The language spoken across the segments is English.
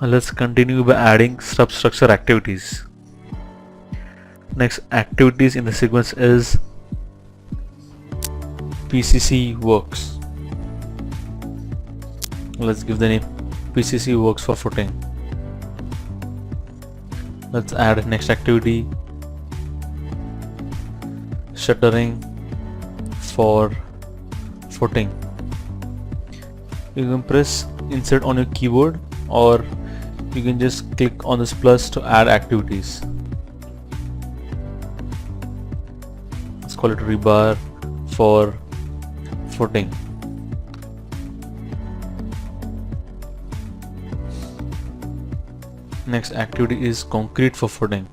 Let's continue by adding substructure activities. Next activities in the sequence is PCC works. Let's give the name PCC works for footing. Let's add next activity, shuttering for footing. You can press insert on your keyboard, or you can just click on this plus to add activities. Let's call it rebar for footing. Next activity is concrete for footing.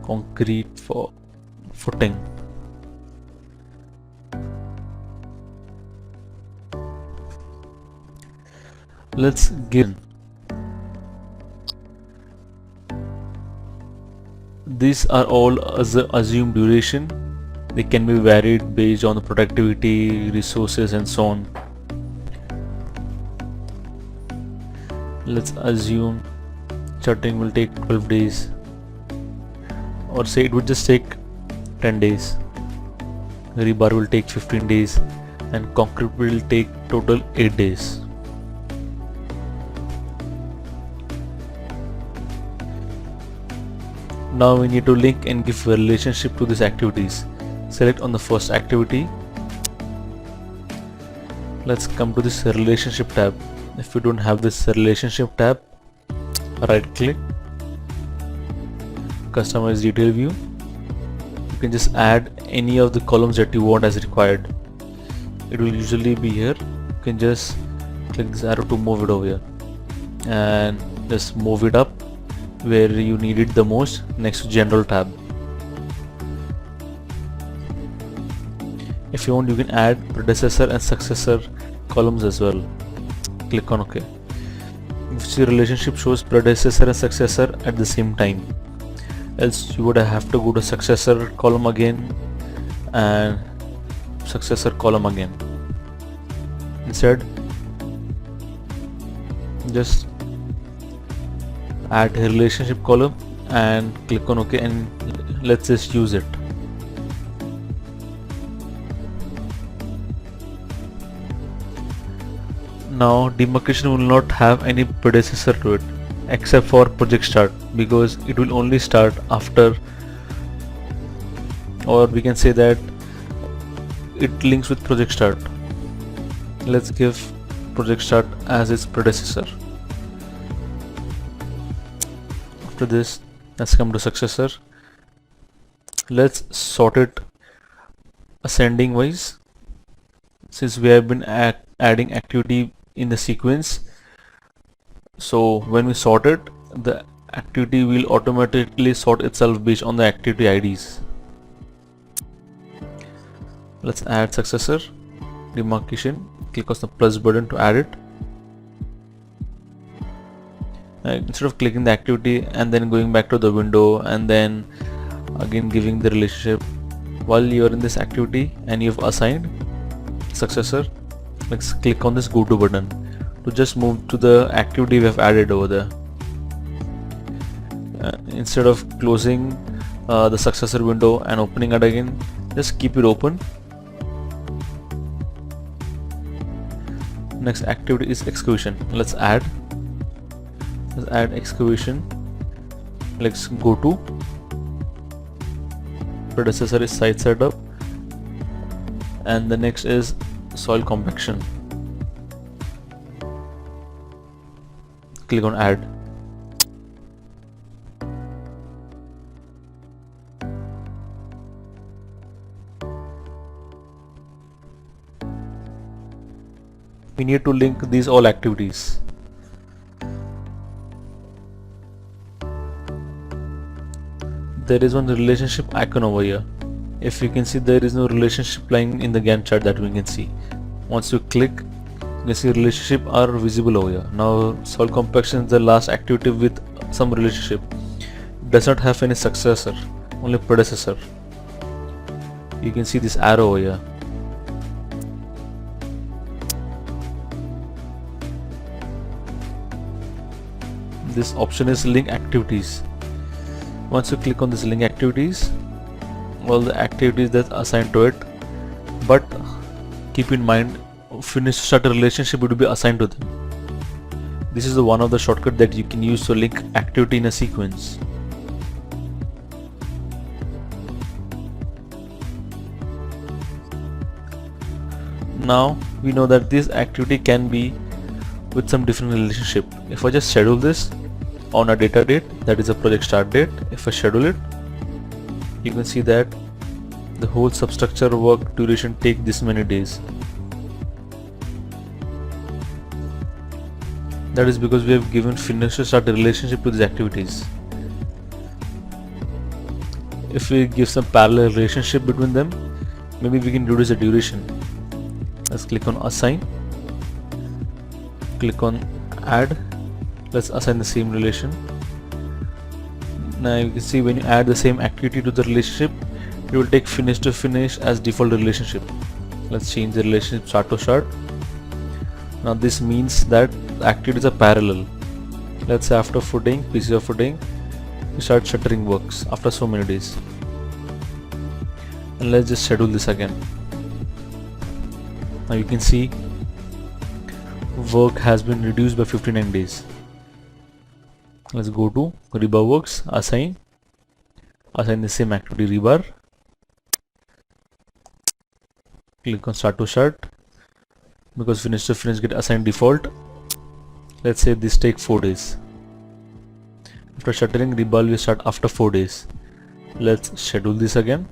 Concrete for footing. Let's give these are all as assumed duration. They can be varied based on the productivity, resources, and so on. Let's assume charting will take 12 days, or say it would just take 10 days. Rebar will take 15 days, and concrete will take total 8 days. Now we need to link and give a relationship to these activities. Select on the first activity. Let's come to this relationship tab. If you don't have this relationship tab, right click, customize detail view. You can just add any of the columns that you want as required. It will usually be here. You can just click this arrow to move it over here and just move it up where you need it the most, next to general tab. If you want, you can add predecessor and successor columns as well. Click on OK. If the relationship shows predecessor and successor at the same time, else you would have to go to successor column again and successor column again. Instead, just add a relationship column and click on OK, and let's just use it. Now demarcation will not have any predecessor to it except for project start, because it will only start after, or we can say that it links with project start. Let's give project start as its predecessor. After this, let's come to successor. Let's sort it ascending wise, since we have been adding activity in the sequence. So when we sort it, the activity will automatically sort itself based on the activity IDs. Let's add successor demarcation. Click on the plus button to add it. Instead of clicking the activity and then going back to the window and then again giving the relationship, while you are in this activity and you've assigned successor, let's click on this go to button to just move to the activity we have added over there. Instead of closing the successor window and opening it again, just keep it open. Next activity is excavation. Let's add excavation. Let's go to predecessor is site setup, and the next is soil compaction. Click on add. We need to link these all activities. There is one relationship icon over here. If you can see, there is no relationship line in the Gantt chart that we can see. Once you click, you can see relationship are visible over here. Now soil compaction is the last activity with some relationship. It does not have any successor, only predecessor. You can see this arrow over here. this option is link activities. Once you click on this link activities, all the activities that are assigned to it, but keep in mind, finish to start a relationship would be assigned to them. This is one of the shortcut that you can use to link activity in a sequence. Now we know that this activity can be with some different relationship. If I just schedule this on a data date, that is a project start date, if I schedule it, you can see that the whole substructure work duration take this many days. That is because we have given finish to start a relationship to these activities. If we give some parallel relationship between them, maybe we can reduce the duration. Let's click on assign, click on add, let's assign the same relation. Now you can see when you add the same activity to the relationship, it will take finish to finish as default relationship. Let's change the relationship start to start. Now this means that the activities are parallel. Let's say after footing, PC of footing, we start shuttering works after so many days. And let's just schedule this again. Now you can see work has been reduced by 59 days. Let's go to rebar works, assign the same activity rebar, click on start to start, because finish to finish get assigned default. Let's say this take 4 days. After shuttering, rebar will start after 4 days. Let's schedule this again.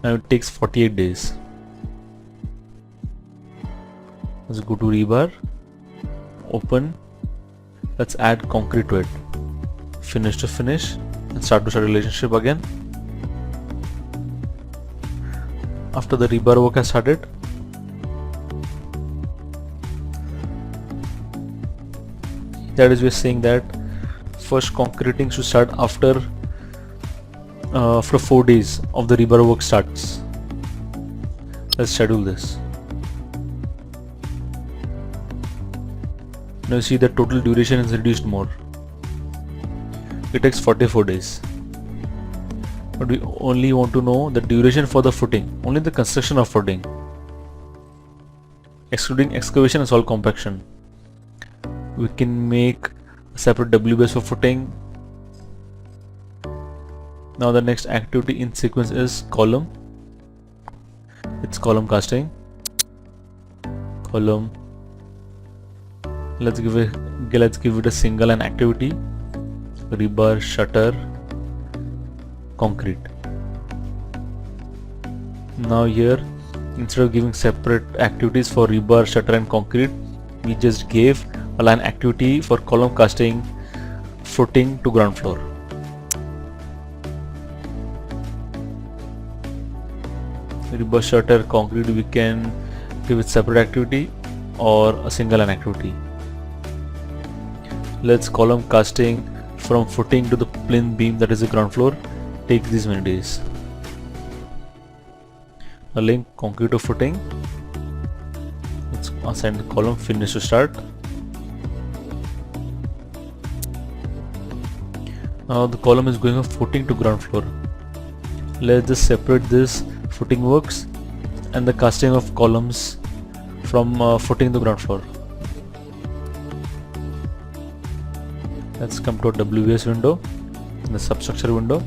Now it takes 48 days. Let's go to rebar, open, let's add concrete to it, finish to finish, and start to start relationship again. After the rebar work has started, that is, we're saying that first concreting should start after 4 days of the rebar work starts. Let's schedule this. Now you see the total duration is reduced more. It takes 44 days. But we only want to know the duration for the footing, only the construction of footing, excluding excavation and soil compaction. We can make a separate WBS for footing. Now the next activity in sequence is column. It's column casting. Column. Let's give it a single line activity. Rebar, shutter, concrete. Now here, instead of giving separate activities for rebar, shutter and concrete, we just gave a line activity for column casting, footing to ground floor. Rebar, shutter, concrete, we can give it separate activity or a single line activity. Let's column casting from footing to the plinth beam, that is the ground floor, take these many days. A link concrete to footing. Let's assign the column finish to start. Now the column is going from footing to ground floor. Let's just separate this footing works and the casting of columns from footing to ground floor. Let's come to a WBS window, in the substructure window.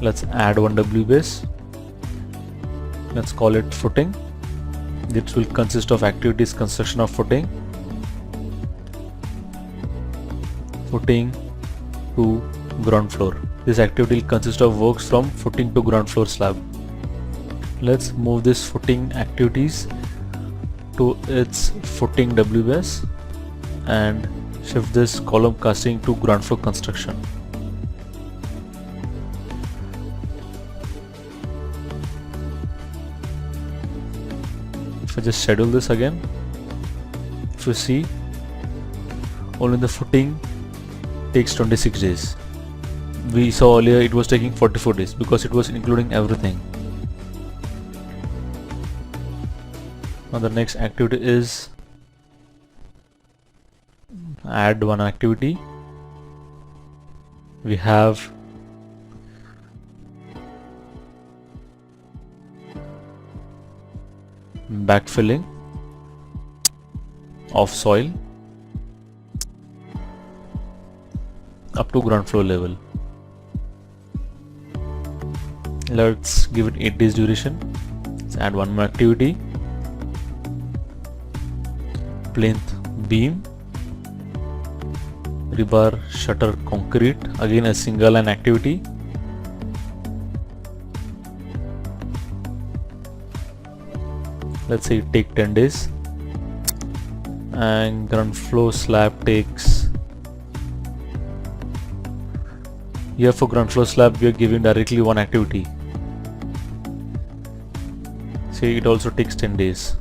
Let's add one WBS. Let's call it footing. This will consist of activities construction of footing, footing to ground floor. This activity will consist of works from footing to ground floor slab. Let's move this footing activities to its footing WBS and shift this column casting to ground floor construction. If I just schedule this again, if you see, only the footing takes 26 days. We saw earlier it was taking 44 days because it was including everything. Now the next activity is add one activity. We have backfilling of soil up to ground floor level. Let's give it 8 days duration. Let's add one more activity. Plinth beam, rebar shutter concrete, again a single line activity. Let's say take 10 days. And ground floor slab takes, here for ground floor slab we are giving directly one activity. See, it also takes 10 days.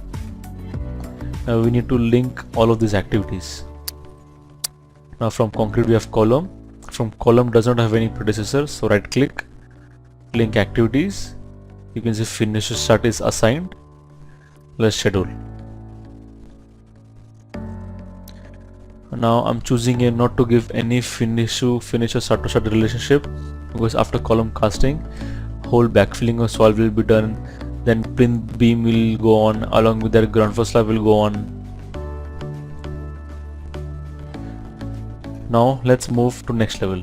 Now we need to link all of these activities. Now from concrete we have column. From column does not have any predecessors, so right click, link activities. You can see finish start is assigned. Let's schedule. Now I'm choosing here not to give any finish or start to start relationship, because after column casting whole backfilling of soil will be done, then plinth beam will go on, along with that ground floor slab will go on. Now let's move to next level.